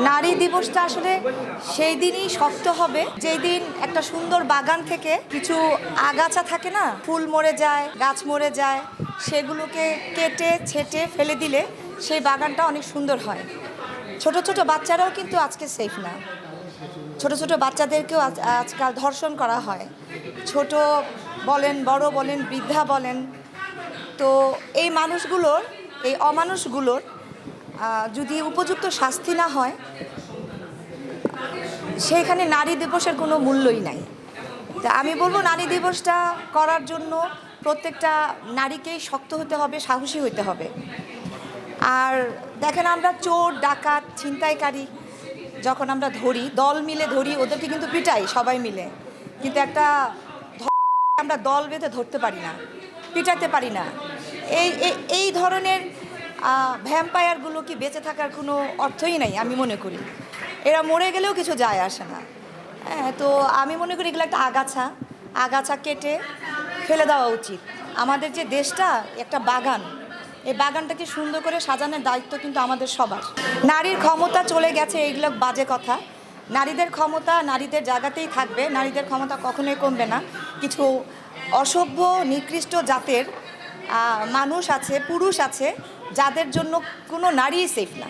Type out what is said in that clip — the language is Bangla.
নারী দিবসটা আসলে সেই দিনই শক্ত হবে যেই দিন একটা সুন্দর বাগান থেকে কিছু আগাছা থাকে না, ফুল মরে যায়, গাছ মরে যায়, সেগুলোকে কেটে ছেটে ফেলে দিলে সেই বাগানটা অনেক সুন্দর হয়। ছোট ছোট বাচ্চারাও কিন্তু আজকে সেফ না। ছোট ছোট বাচ্চাদেরকেও আজকাল ধর্ষণ করা হয়। ছোট বলেন, বড় বলেন, বৃদ্ধা বলেন। তো এই মানুষগুলোর, এই অমানুষগুলোর যদি উপযুক্ত শাস্তি না হয়, সেইখানে নারী দিবসের কোনো মূল্যই নাই। তা আমি বলবো নারী দিবসটা করার জন্য প্রত্যেকটা নারীকেই শক্ত হতে হবে, সাহসী হতে হবে। আর দেখেন, আমরা চোর, ডাকাত, ছিনতাইকারী যখন আমরা ধরি, দল মিলে ধরি, ওদেরকে কিন্তু পিটাই সবাই মিলে, কিন্তু একটা আমরা দল বেঁধে ধরতে পারি না, পিটাতে পারি না। এই এই ধরনের ভ্যাম্পায়ারগুলো কি বেঁচে থাকার কোনো অর্থই নাই আমি মনে করি। এরা মরে গেলেও কিছু যায় আসে না। হ্যাঁ, তো আমি মনে করি এগুলো একটা আগাছা কেটে ফেলে দেওয়া উচিত। আমাদের যে দেশটা একটা বাগান, এই বাগানটাকে সুন্দর করে সাজানোর দায়িত্ব কিন্তু আমাদের সবার। নারীর ক্ষমতা চলে গেছে, এইগুলো বাজে কথা। নারীদের ক্ষমতা নারীদের জায়গাতেই থাকবে, নারীদের ক্ষমতা কখনোই কমবে না। কিছু অসভ্য নিকৃষ্ট জাতের মানুষ আছে, পুরুষ আছে, যাদের জন্য কোনো নারীই সেফ না।